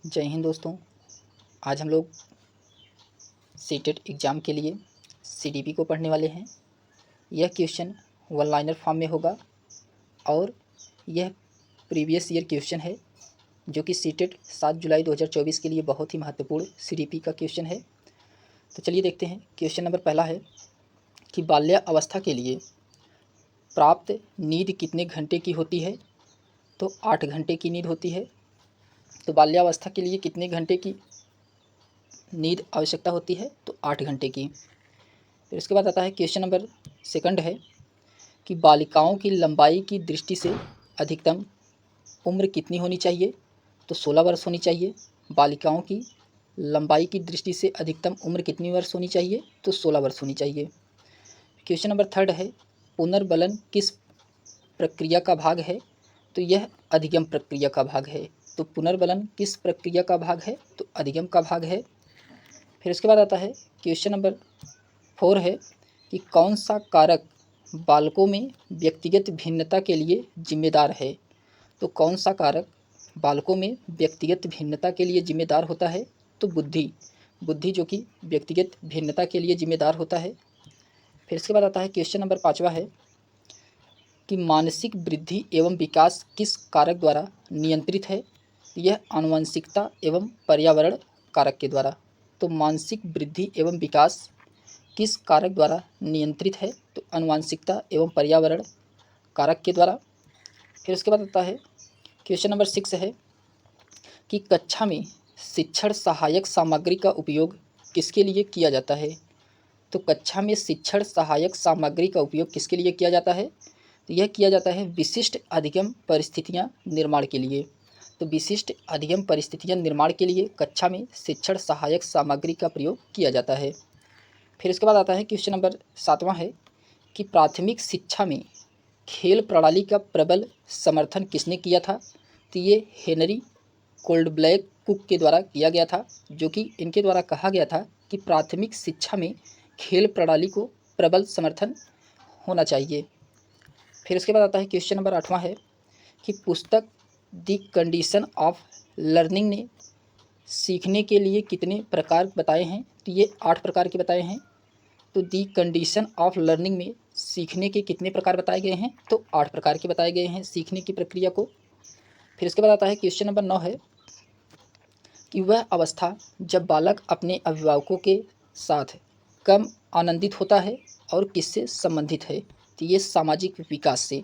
जय हिंद दोस्तों। आज हम लोग सीटेट एग्ज़ाम के लिए सीडीपी को पढ़ने वाले हैं। यह क्वेश्चन वन लाइनर फॉर्म में होगा और यह प्रीवियस ईयर क्वेश्चन है जो कि सीटेट 7 जुलाई 2024 के लिए बहुत ही महत्वपूर्ण सीडीपी का क्वेश्चन है। तो चलिए देखते हैं। क्वेश्चन नंबर पहला है कि बाल्यावस्था के लिए प्राप्त नींद कितने घंटे की होती है? तो 8 घंटे की नींद होती है। तो बाल्यावस्था के लिए कितने घंटे की नींद आवश्यकता होती है? तो 8 घंटे की। फिर इसके बाद आता है क्वेश्चन नंबर सेकंड है कि बालिकाओं की लंबाई की दृष्टि से अधिकतम उम्र कितनी होनी चाहिए? तो 16 वर्ष होनी चाहिए। बालिकाओं की लंबाई की दृष्टि से अधिकतम उम्र कितनी वर्ष होनी चाहिए? तो 16 वर्ष होनी चाहिए। क्वेश्चन नंबर थर्ड है पुनर्बलन किस प्रक्रिया का भाग है? तो यह अधिगम प्रक्रिया का भाग है। तो पुनर्बलन किस प्रक्रिया का भाग है? तो अधिगम का भाग है। फिर इसके बाद आता है क्वेश्चन नंबर 4 है कि कौन सा कारक बालकों में व्यक्तिगत भिन्नता के लिए जिम्मेदार है? तो कौन सा कारक बालकों में व्यक्तिगत भिन्नता के लिए जिम्मेदार होता है? तो बुद्धि जो कि व्यक्तिगत भिन्नता के लिए जिम्मेदार होता है। फिर इसके बाद आता है क्वेश्चन नंबर 5वां है कि मानसिक वृद्धि एवं विकास किस कारक द्वारा नियंत्रित है? यह आनुवंशिकता एवं पर्यावरण कारक के द्वारा। तो मानसिक वृद्धि एवं विकास किस कारक द्वारा नियंत्रित है? तो आनुवंशिकता एवं पर्यावरण कारक के द्वारा। फिर उसके बाद आता है क्वेश्चन नंबर 6 है कि कक्षा में शिक्षण सहायक सामग्री का उपयोग किसके लिए किया जाता है? तो कक्षा में शिक्षण सहायक सामग्री का उपयोग किसके लिए किया जाता है? तो यह किया जाता है विशिष्ट अधिगम परिस्थितियां निर्माण के लिए। तो विशिष्ट अधिगम परिस्थितियां निर्माण के लिए कक्षा में शिक्षण सहायक सामग्री का प्रयोग किया जाता है। फिर इसके बाद आता है क्वेश्चन नंबर 7वां है कि प्राथमिक शिक्षा में खेल प्रणाली का प्रबल समर्थन किसने किया था? तो ये हेनरी कोल्डब्लैक कुक के द्वारा किया गया था, जो कि इनके द्वारा कहा गया था कि प्राथमिक शिक्षा में खेल प्रणाली को प्रबल समर्थन होना चाहिए। फिर इसके बाद आता है क्वेश्चन नंबर 8वां है कि पुस्तक द कंडीशन ऑफ लर्निंग ने सीखने के लिए कितने प्रकार बताए हैं? तो ये 8 प्रकार के बताए हैं। तो दी कंडीशन ऑफ लर्निंग में सीखने के कितने प्रकार बताए गए हैं? तो 8 प्रकार के बताए गए हैं सीखने की प्रक्रिया को। फिर इसके बाद आता है क्वेश्चन नंबर 9 है कि वह अवस्था जब बालक अपने अभिभावकों के साथ कम आनंदित होता है और किससे संबंधित है? तो ये सामाजिक विकास से।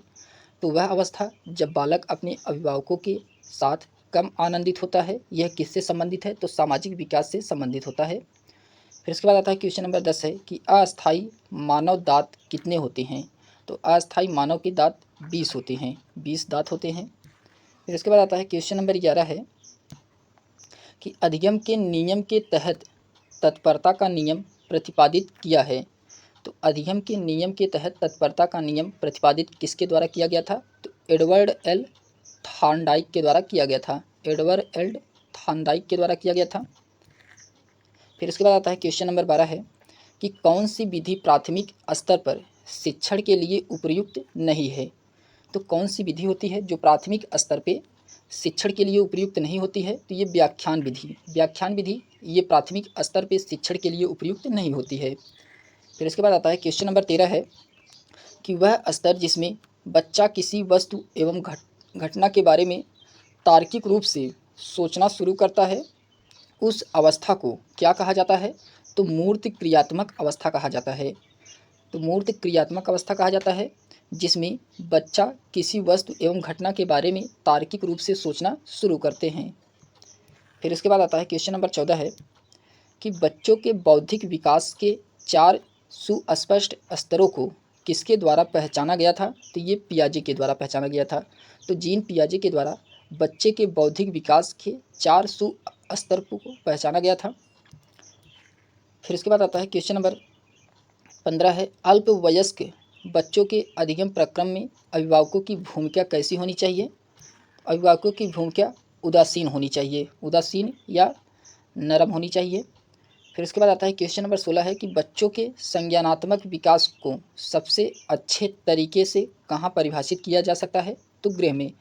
तो वह अवस्था जब बालक अपने अभिभावकों के साथ कम आनंदित होता है, यह किससे संबंधित है? तो सामाजिक विकास से संबंधित होता है। फिर इसके बाद आता है क्वेश्चन नंबर 10 है कि अस्थायी मानव दांत कितने होते हैं? तो अस्थायी मानव के दांत 20 होते हैं, 20 दांत होते हैं। फिर इसके बाद आता है क्वेश्चन नंबर 11 है कि अधिगम के नियम के तहत तत्परता का नियम प्रतिपादित किया है। तो अधिगम के नियम के तहत तत्परता का नियम प्रतिपादित किसके द्वारा किया गया था? तो एडवर्ड एल थॉर्नडाइक के द्वारा किया गया था। एडवर्ड एल थॉर्नडाइक के द्वारा किया गया था। फिर इसके बाद आता है क्वेश्चन नंबर 12 है कि कौन सी विधि प्राथमिक स्तर पर शिक्षण के लिए उपयुक्त नहीं है? तो कौन सी विधि होती है जो प्राथमिक स्तर पे शिक्षण के लिए उपयुक्त नहीं होती है? तो ये व्याख्यान विधि। व्याख्यान विधि ये प्राथमिक स्तर पे शिक्षण के लिए उपयुक्त नहीं होती है। फिर इसके बाद आता है क्वेश्चन नंबर 13 है कि वह स्तर जिसमें बच्चा किसी वस्तु एवं घटना के बारे में तार्किक रूप से सोचना शुरू करता है, उस अवस्था को क्या कहा जाता है? तो मूर्त क्रियात्मक अवस्था कहा जाता है। तो मूर्त क्रियात्मक अवस्था कहा जाता है जिसमें बच्चा किसी वस्तु एवं घटना के बारे में तार्किक रूप से सोचना शुरू करते हैं। फिर इसके बाद आता है क्वेश्चन नंबर 14 है कि बच्चों के बौद्धिक विकास के 4 सुस्पष्ट स्तरों को किसके द्वारा पहचाना गया था? तो ये पियाजे के द्वारा पहचाना गया था। तो जीन पियाजे के द्वारा बच्चे के बौद्धिक विकास के 4 स्तर को पहचाना गया था। फिर इसके बाद आता है क्वेश्चन नंबर 15 है अल्पवयस्क बच्चों के अधिगम प्रक्रम में अभिभावकों की भूमिका कैसी होनी चाहिए? अभिभावकों की भूमिका उदासीन होनी चाहिए, उदासीन या नरम होनी चाहिए। फिर इसके बाद आता है क्वेश्चन नंबर 16 है कि बच्चों के संज्ञानात्मक विकास को सबसे अच्छे तरीके से कहाँ परिभाषित किया जा सकता है? तो गृह में।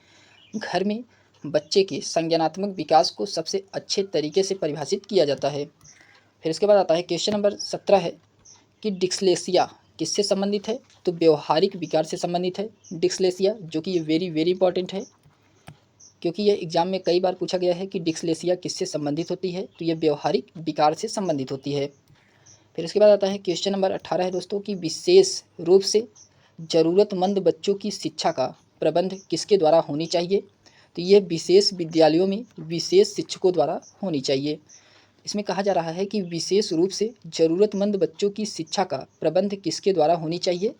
घर में बच्चे के संज्ञानात्मक विकास को सबसे अच्छे तरीके से परिभाषित किया जाता है। फिर इसके बाद आता है क्वेश्चन नंबर 17 है कि डिस्लेक्सिया किससे संबंधित है? तो व्यवहारिक विकार से संबंधित है डिस्लेक्सिया, जो कि ये वेरी इंपॉर्टेंट है, क्योंकि ये एग्जाम में कई बार पूछा गया है कि डिस्लेक्सिया किससे संबंधित होती है, तो ये व्यवहारिक विकार से संबंधित होती है। फिर इसके बाद आता है क्वेश्चन नंबर 18 है दोस्तों कि विशेष रूप से ज़रूरतमंद बच्चों की शिक्षा का प्रबंध किसके द्वारा होनी चाहिए? तो ये विशेष विद्यालयों में विशेष शिक्षकों द्वारा होनी चाहिए। इसमें कहा जा रहा है कि विशेष रूप से ज़रूरतमंद बच्चों की शिक्षा का प्रबंध किसके द्वारा होनी चाहिए?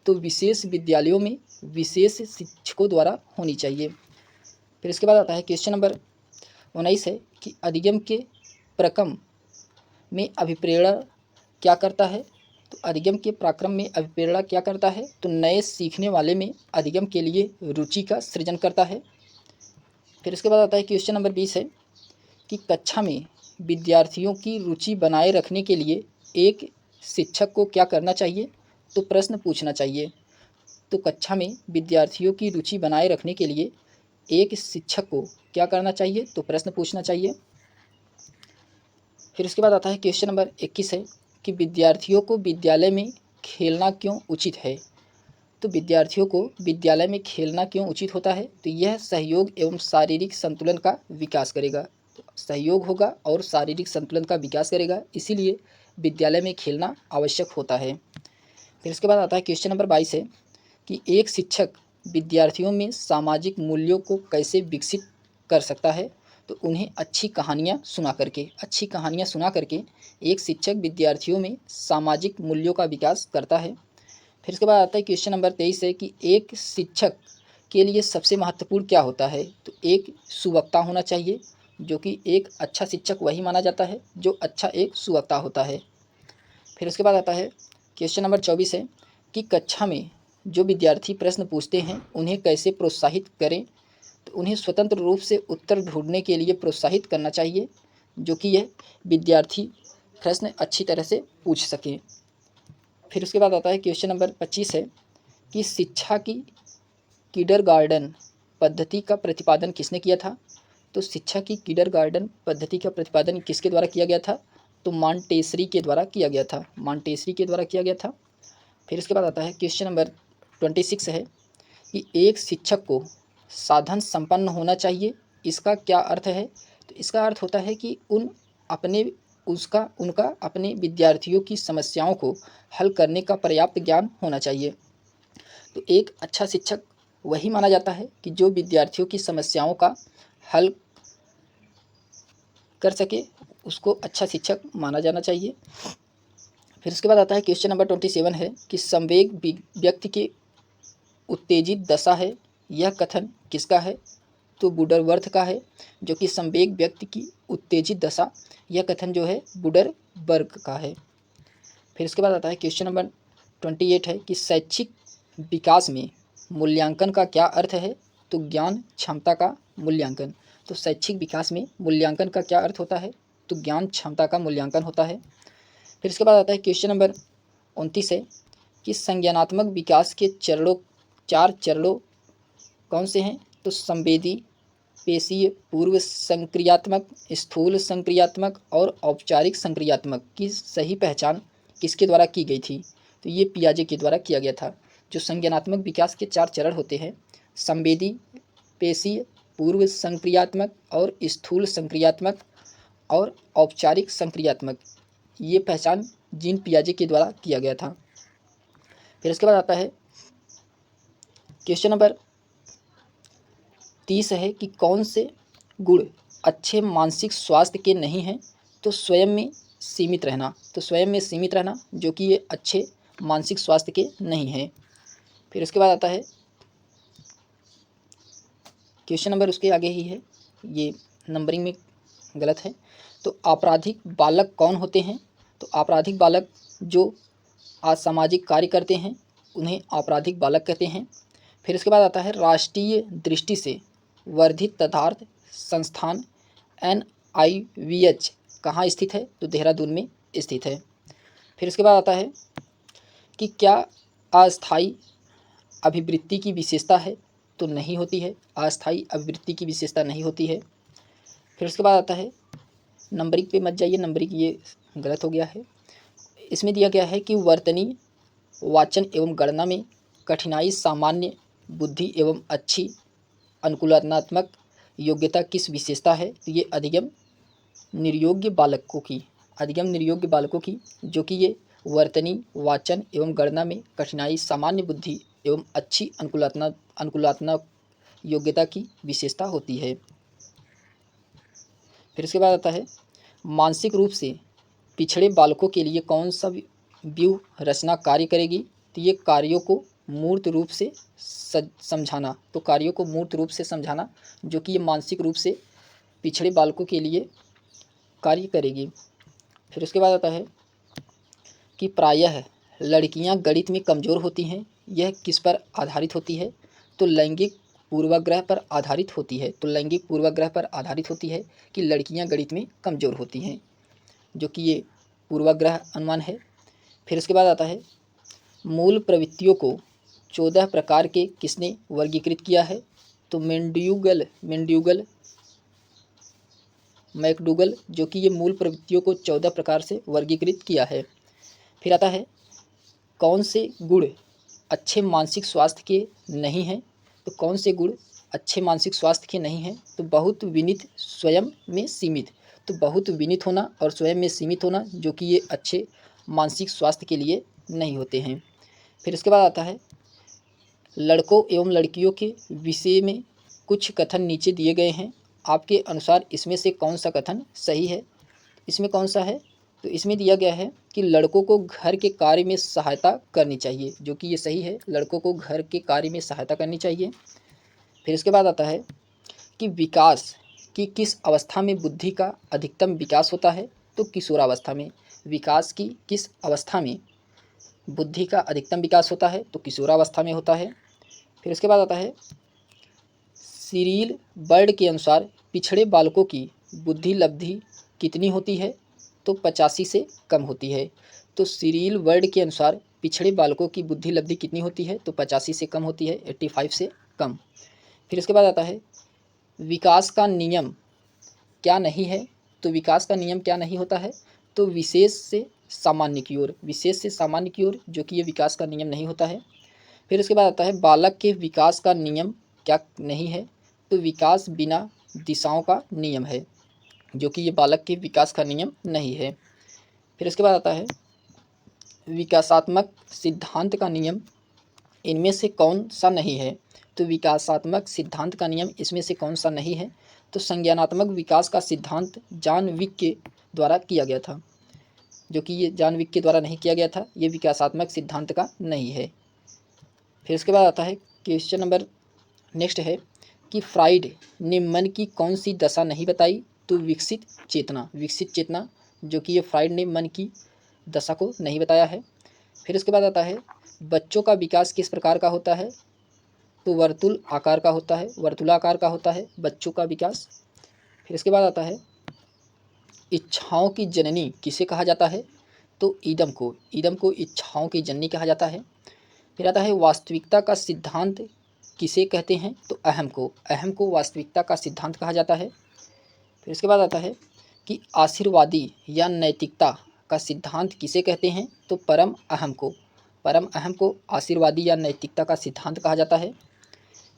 तो विशेष विद्यालयों में विशेष शिक्षकों द्वारा होनी चाहिए। फिर इसके बाद आता है क्वेश्चन नंबर 19 है कि अधिगम के प्रक्रम में अभिप्रेरणा क्या करता है? तो अधिगम के प्रक्रम में अभिप्रेरणा क्या करता है? तो नए सीखने वाले में अधिगम के लिए रुचि का सृजन करता है। फिर इसके बाद आता है क्वेश्चन नंबर 20 है कि कक्षा में विद्यार्थियों की रुचि बनाए रखने के लिए एक शिक्षक को क्या करना चाहिए? तो प्रश्न पूछना चाहिए। तो कक्षा में विद्यार्थियों की रुचि बनाए रखने के लिए एक शिक्षक को क्या करना चाहिए? तो प्रश्न पूछना चाहिए। फिर उसके बाद आता है क्वेश्चन नंबर 21 है कि विद्यार्थियों को विद्यालय में खेलना क्यों उचित है? तो विद्यार्थियों को विद्यालय में खेलना क्यों उचित होता है? तो यह सहयोग एवं शारीरिक संतुलन का विकास करेगा। तो सहयोग होगा और शारीरिक संतुलन का विकास करेगा, इसीलिए विद्यालय में खेलना आवश्यक होता है। फिर इसके बाद आता है क्वेश्चन नंबर 22 है कि एक शिक्षक विद्यार्थियों में सामाजिक मूल्यों को कैसे विकसित कर सकता है? तो उन्हें अच्छी कहानियाँ सुना करके एक शिक्षक विद्यार्थियों में सामाजिक मूल्यों का विकास करता है। फिर इसके बाद आता है क्वेश्चन नंबर 23 है कि एक शिक्षक के लिए सबसे महत्वपूर्ण क्या होता है? तो एक सुवक्ता होना चाहिए, जो कि एक अच्छा शिक्षक वही माना जाता है जो अच्छा एक सुवक्ता होता है। फिर उसके बाद आता है क्वेश्चन नंबर 24 है कि कक्षा में जो विद्यार्थी प्रश्न पूछते हैं उन्हें कैसे प्रोत्साहित करें? तो उन्हें स्वतंत्र रूप से उत्तर ढूंढने के लिए प्रोत्साहित करना चाहिए, जो कि यह विद्यार्थी प्रश्न अच्छी तरह से पूछ सकें। फिर उसके बाद आता है क्वेश्चन नंबर 25 है कि शिक्षा की किंडरगार्टन पद्धति का प्रतिपादन किसने किया था? तो शिक्षा की किंडरगार्टन पद्धति का प्रतिपादन किसके द्वारा किया गया था? तो मॉन्टेसरी के द्वारा किया गया था। फिर इसके बाद आता है क्वेश्चन नंबर 26 है कि एक शिक्षक को साधन संपन्न होना चाहिए, इसका क्या अर्थ है? तो इसका अर्थ होता है कि उनका अपने विद्यार्थियों की समस्याओं को हल करने का पर्याप्त ज्ञान होना चाहिए। तो एक अच्छा शिक्षक वही माना जाता है कि जो विद्यार्थियों की समस्याओं का हल कर सके, उसको अच्छा शिक्षक माना जाना चाहिए। फिर उसके बाद आता है क्वेश्चन नंबर 27 है कि संवेग व्यक्ति की उत्तेजित दशा है, यह कथन किसका है? तो बुडरवर्थ का है, जो कि संवेग व्यक्ति की उत्तेजित दशा, यह कथन जो है बुडरबर्ग का है। फिर इसके बाद आता है क्वेश्चन नंबर 28 है कि शैक्षिक विकास में मूल्यांकन का क्या अर्थ है? तो ज्ञान क्षमता का मूल्यांकन। तो शैक्षिक विकास में मूल्यांकन का क्या अर्थ होता है? तो ज्ञान क्षमता का मूल्यांकन होता है। फिर इसके बाद आता है क्वेश्चन नंबर 29 है कि संज्ञानात्मक विकास के 4 चरणों कौन से हैं? तो संवेदी, पेशीय, पूर्व संक्रियात्मक, स्थूल संक्रियात्मक और औपचारिक संक्रियात्मक की सही पहचान किसके द्वारा की गई थी? तो ये पियाजे के द्वारा किया गया था। जो संज्ञानात्मक विकास के 4 चरण होते हैं, संवेदी, पेशीय, पूर्व संक्रियात्मक और स्थूल संक्रियात्मक और औपचारिक संक्रियात्मक, ये पहचान जीन पियाजे के द्वारा किया गया था। फिर इसके बाद आता है क्वेश्चन नंबर 30 है कि कौन से गुण अच्छे मानसिक स्वास्थ्य के नहीं हैं? तो स्वयं में सीमित रहना। तो स्वयं में सीमित रहना, जो कि ये अच्छे मानसिक स्वास्थ्य के नहीं हैं। फिर उसके बाद आता है क्वेश्चन नंबर उसके आगे ही है, ये नंबरिंग में गलत है। तो आपराधिक बालक कौन होते हैं? तो आपराधिक बालक जो असामाजिक कार्य करते हैं उन्हें आपराधिक बालक कहते हैं। फिर उसके बाद आता है राष्ट्रीय दृष्टि से वर्धित तथार्थ संस्थान NIVH कहाँ स्थित है? तो देहरादून में स्थित है। फिर उसके बाद आता है कि क्या अस्थायी अभिवृत्ति की विशेषता है? तो नहीं होती है, अस्थायी अभिवृत्ति की विशेषता नहीं होती है। फिर उसके बाद आता है, नंबरिंग पे मत जाइए, नंबरिंग ये गलत हो गया है। इसमें दिया गया है कि वर्तनी वाचन एवं गणना में कठिनाई सामान्य बुद्धि एवं अच्छी अनुकूलनात्मक योग्यता किस विशेषता है। तो ये अधिगम निर्योग्य बालकों की जो कि ये वर्तनी वाचन एवं गणना में कठिनाई सामान्य बुद्धि एवं अच्छी अनुकूलनात्मक योग्यता की विशेषता होती है। फिर इसके बाद आता है, मानसिक रूप से पिछड़े बालकों के लिए कौन सा व्यूह रचना कार्य करेगी। तो ये कार्यों को मूर्त रूप से समझाना, तो कार्यों को मूर्त रूप से समझाना जो कि ये मानसिक रूप से पिछड़े बालकों के लिए कार्य करेगी। फिर उसके बाद आता है कि प्रायः लड़कियां गणित में कमज़ोर होती हैं, यह किस पर आधारित होती है। तो लैंगिक पूर्वाग्रह पर आधारित होती है। तो लैंगिक पूर्वाग्रह पर आधारित होती है कि लड़कियां गणित में कमज़ोर होती हैं, जो कि ये पूर्वाग्रह अनुमान है। फिर उसके बाद आता है, मूल प्रवृत्तियों को 14 प्रकार के किसने वर्गीकृत किया है। तो मैकडूगल जो कि ये मूल प्रवृत्तियों को 14 प्रकार से वर्गीकृत किया है। फिर आता है, कौन से गुण अच्छे मानसिक स्वास्थ्य के नहीं हैं। तो कौन से गुण अच्छे मानसिक स्वास्थ्य के नहीं हैं। तो बहुत विनीत, स्वयं में सीमित। तो बहुत विनीत होना और स्वयं में सीमित होना जो कि ये अच्छे मानसिक स्वास्थ्य के लिए नहीं होते हैं। फिर इसके बाद आता है, लड़कों एवं लड़कियों के विषय में कुछ कथन नीचे दिए गए हैं, आपके अनुसार इसमें से कौन सा कथन सही है। इसमें कौन सा है। तो इसमें दिया गया है कि लड़कों को घर के कार्य में सहायता करनी चाहिए, जो कि ये सही है, लड़कों को घर के कार्य में सहायता करनी चाहिए। फिर इसके बाद आता है कि विकास की किस अवस्था में बुद्धि का अधिकतम विकास होता है। तो किशोरावस्था में। विकास की किस अवस्था में बुद्धि का अधिकतम विकास होता है। तो किशोरावस्था में होता है। फिर इसके बाद आता है, सिरिल बर्ड के अनुसार पिछड़े बालकों की बुद्धि लब्धि कितनी होती है। तो 85 से कम होती है। तो सिरिल बर्ड के अनुसार पिछड़े बालकों की बुद्धि लब्धि कितनी होती है। तो 85 से कम होती है, 85 से कम। फिर इसके बाद आता है, विकास का नियम क्या नहीं है। तो विकास का नियम क्या नहीं होता है। तो विशेष से सामान्य की ओर, विशेष से सामान्य की ओर, जो कि ये विकास का नियम नहीं होता है। फिर उसके बाद आता है, बालक के विकास का नियम क्या नहीं है। तो विकास बिना दिशाओं का नियम है, जो कि ये बालक के विकास का नियम नहीं है। फिर इसके बाद आता है, विकासात्मक सिद्धांत का नियम इनमें से कौन सा नहीं है। तो विकासात्मक सिद्धांत का नियम इसमें से कौन सा नहीं है। तो संज्ञानात्मक विकास का सिद्धांत जॉन विक के द्वारा किया गया था, जो कि ये जॉन विक के द्वारा नहीं किया गया था, ये विकासात्मक सिद्धांत का नहीं है। फिर उसके बाद आता है, क्वेश्चन नंबर नेक्स्ट है कि फ्राइड ने मन की कौन सी दशा नहीं बताई। तो विकसित चेतना, जो कि ये फ्राइड ने मन की दशा को नहीं बताया है। फिर उसके बाद आता है, बच्चों का विकास किस प्रकार का होता है। तो वर्तुलाकार का होता है बच्चों का विकास। फिर इसके बाद आता है, इच्छाओं की जननी किसे कहा जाता है। तो ईदम को इच्छाओं की जननी कहा जाता है। फिर आता है, वास्तविकता का सिद्धांत किसे कहते हैं। तो अहम को वास्तविकता का सिद्धांत कहा जाता है। फिर इसके बाद आता है कि आशीर्वादी या नैतिकता का सिद्धांत किसे कहते हैं। तो परम अहम को आशीर्वादी या नैतिकता का सिद्धांत कहा जाता है।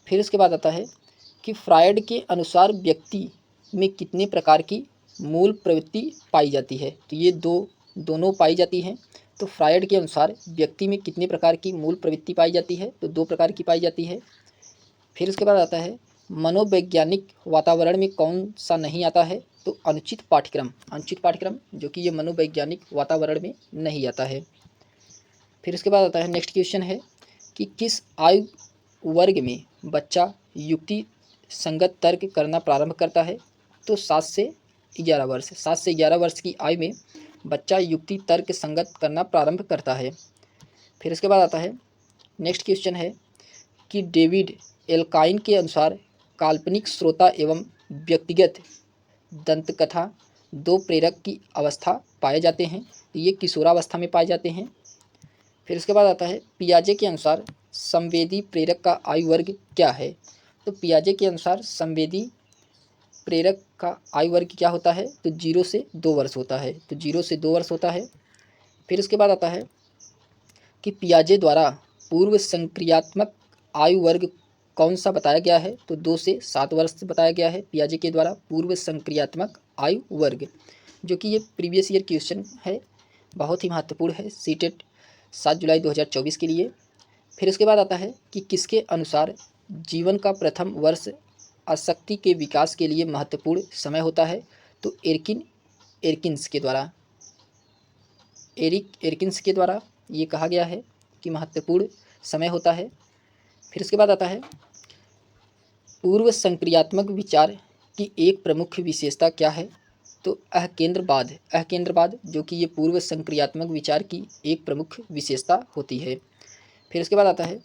फिर इसके बाद आता है कि फ्रायड के अनुसार व्यक्ति में कितने प्रकार की मूल प्रवृत्ति पाई जाती है। तो ये दोनों पाई जाती हैं। तो फ्रायड के अनुसार व्यक्ति में कितने प्रकार की मूल प्रवृत्ति पाई जाती है। तो 2 प्रकार की पाई जाती है। फिर उसके बाद आता है, मनोवैज्ञानिक वातावरण में कौन सा नहीं आता है। तो अनुचित पाठ्यक्रम, जो कि ये मनोवैज्ञानिक वातावरण में नहीं आता है। फिर उसके बाद आता है, नेक्स्ट क्वेश्चन है कि किस आयु वर्ग में बच्चा युक्ति संगत तर्क करना प्रारंभ करता है। तो 7 से 11 वर्ष की आयु में बच्चा युक्ति तर्क संगत करना प्रारंभ करता है। फिर इसके बाद आता है, नेक्स्ट क्वेश्चन है कि डेविड एल्काइन के अनुसार काल्पनिक श्रोता एवं व्यक्तिगत दंतकथा 2 प्रेरक की अवस्था पाए जाते हैं। ये किशोरावस्था में पाए जाते हैं। फिर इसके बाद आता है, पियाजे के अनुसार संवेदी प्रेरक का आयु वर्ग क्या है? तो पियाजे के अनुसार संवेदी प्रेरक का आयु वर्ग क्या होता है? तो 0 से 2 वर्ष होता है। तो 0 से 2 वर्ष होता है। फिर उसके बाद आता है कि पियाजे द्वारा पूर्व संक्रियात्मक आयु वर्ग कौन सा बताया गया है? तो 2 से 7 वर्ष बताया गया है पियाजे के द्वारा पूर्व संक्रियात्मक आयु वर्ग, जो कि ये प्रीवियस ईयर क्वेश्चन है, बहुत ही महत्वपूर्ण है सीटेट 7 जुलाई 2024 के लिए। फिर उसके बाद आता है कि किसके अनुसार जीवन का प्रथम वर्ष आसक्ति के विकास के लिए महत्वपूर्ण समय होता है? तो एरकिन्स के द्वारा एरकिन्स के द्वारा ये कहा गया है कि महत्वपूर्ण समय होता है। फिर उसके बाद आता है पूर्व संक्रियात्मक विचार की एक प्रमुख विशेषता क्या है? तो अकेंद्रवाद, जो कि ये पूर्व संक्रियात्मक विचार की एक प्रमुख विशेषता होती है। फिर उसके बाद आता है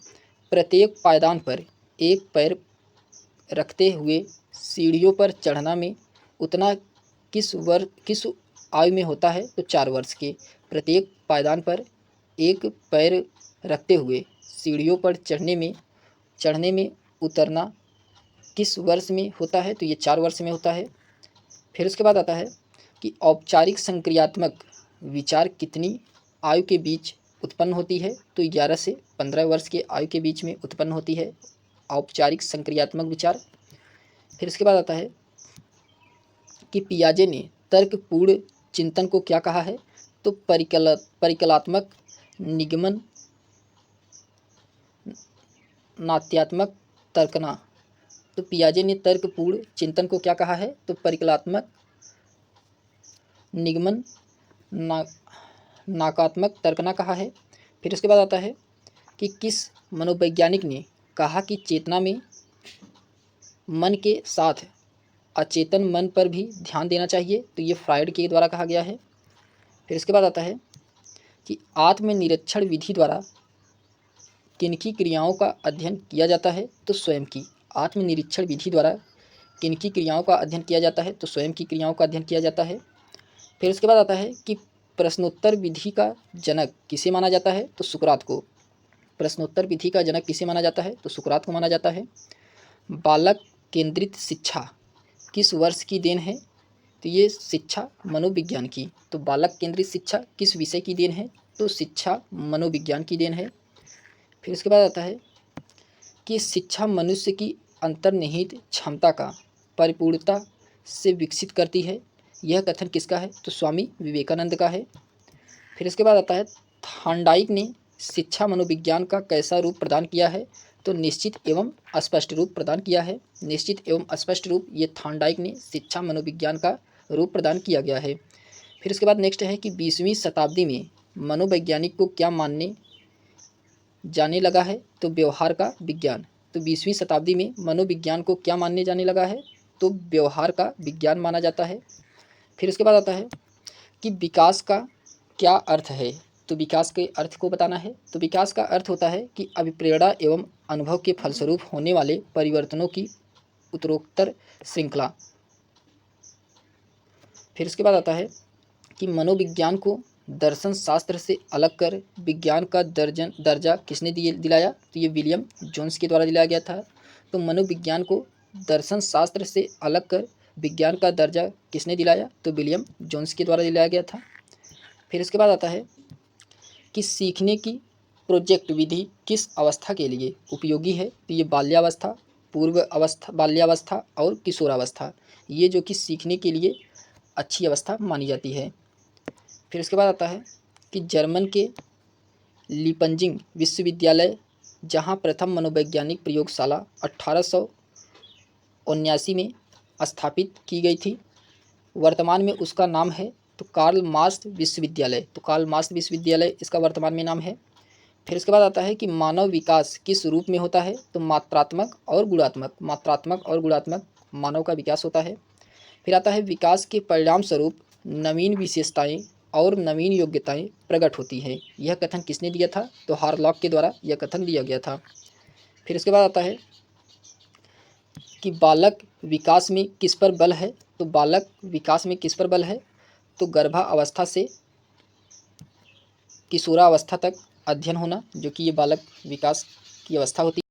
प्रत्येक पायदान पर एक पैर रखते हुए सीढ़ियों पर चढ़ना में उतना किस आयु में होता है? तो 4 वर्ष के। प्रत्येक पायदान पर एक पैर रखते हुए सीढ़ियों पर चढ़ने में उतरना किस वर्ष में होता है? तो ये 4 वर्ष में होता है। फिर उसके बाद आता है कि औपचारिक संक्रियात्मक विचार कितनी आयु के बीच उत्पन्न होती है? तो 11 से 15 वर्ष के आयु के बीच में उत्पन्न होती है औपचारिक संक्रियात्मक विचार। फिर इसके बाद आता है कि पियाजे ने तर्कपूर्ण चिंतन को क्या कहा है? तो परिकलात्मक निगमन नाट्यात्मक तर्कना। तो पियाजे ने तर्कपूर्ण चिंतन को क्या कहा है? तो परिकलात्मक निगमन नाकात्मक तर्कना कहा है। फिर उसके बाद आता है कि किस मनोवैज्ञानिक ने कहा कि चेतना में मन के साथ अचेतन मन पर भी ध्यान देना चाहिए? तो ये फ्रायड के द्वारा कहा गया है। फिर इसके बाद आता है कि आत्मनिरीक्षण विधि द्वारा किनकी क्रियाओं का अध्ययन किया जाता है? तो स्वयं की। आत्मनिरीक्षण विधि द्वारा किनकी क्रियाओं का अध्ययन किया जाता है? तो स्वयं की क्रियाओं का अध्ययन किया जाता है। फिर उसके बाद आता है कि प्रश्नोत्तर विधि का जनक किसे माना जाता है? तो सुकरात को। प्रश्नोत्तर विधि का जनक किसे माना जाता है? तो सुकरात को माना जाता है। बालक केंद्रित शिक्षा किस वर्ष की देन है? तो ये शिक्षा मनोविज्ञान की। तो बालक केंद्रित शिक्षा किस विषय की देन है? तो शिक्षा मनोविज्ञान की देन है। फिर उसके बाद आता है कि शिक्षा मनुष्य की अंतर्निहित क्षमता का परिपूर्णता से विकसित करती है। यह कथन किसका है? तो स्वामी विवेकानंद का है। फिर इसके बाद आता है थॉर्नडाइक ने शिक्षा मनोविज्ञान का कैसा रूप प्रदान किया है? तो निश्चित एवं अस्पष्ट रूप प्रदान किया है। निश्चित एवं अस्पष्ट रूप ये थॉर्नडाइक ने शिक्षा मनोविज्ञान का रूप प्रदान किया गया है। फिर उसके बाद नेक्स्ट है कि 20वीं शताब्दी में मनोवैज्ञानिक को क्या मानने जाने लगा है? तो व्यवहार का विज्ञान। तो 20वीं शताब्दी में मनोविज्ञान को क्या मानने जाने लगा है? तो व्यवहार का विज्ञान माना जाता है। फिर उसके बाद आता है कि विकास का क्या अर्थ है? तो विकास के अर्थ को बताना है। तो विकास का अर्थ होता है कि अभिप्रेरणा एवं अनुभव के फलस्वरूप होने वाले परिवर्तनों की उत्तरोत्तर श्रृंखला। फिर उसके बाद आता है कि मनोविज्ञान को दर्शन शास्त्र से अलग कर विज्ञान का दर्जा किसने दिलाया? तो ये विलियम जोन्स के द्वारा दिलाया गया था। तो मनोविज्ञान को दर्शन शास्त्र से अलग कर विज्ञान का दर्जा किसने दिलाया? तो विलियम जोन्स के द्वारा दिलाया गया था। फिर इसके बाद आता है कि सीखने की प्रोजेक्ट विधि किस अवस्था के लिए उपयोगी है? तो ये बाल्यावस्था, पूर्व अवस्था, बाल्यावस्था और किशोरावस्था, ये जो कि सीखने के लिए अच्छी अवस्था मानी जाती है। फिर इसके बाद आता है कि जर्मन के लीपजिंग विश्वविद्यालय, जहां प्रथम मनोवैज्ञानिक प्रयोगशाला 1879 में स्थापित की गई थी, वर्तमान में उसका नाम है तो कार्ल मार्क्स विश्वविद्यालय। तो कार्ल मार्क्स विश्वविद्यालय इसका वर्तमान में नाम है। फिर इसके बाद आता है कि मानव विकास किस रूप में होता है? तो मात्रात्मक और गुणात्मक मानव का विकास होता है। फिर आता है विकास के परिणाम स्वरूप नवीन विशेषताएं और नवीन योग्यताएं प्रकट होती हैं। यह कथन किसने दिया था? तो हार्लॉक के द्वारा यह कथन दिया गया था। फिर इसके बाद आता है कि बालक विकास में किस पर बल है? तो बालक विकास में किस पर बल है? तो गर्भावस्था से किशोरावस्था तक अध्ययन होना, जो कि ये बालक विकास की अवस्था होती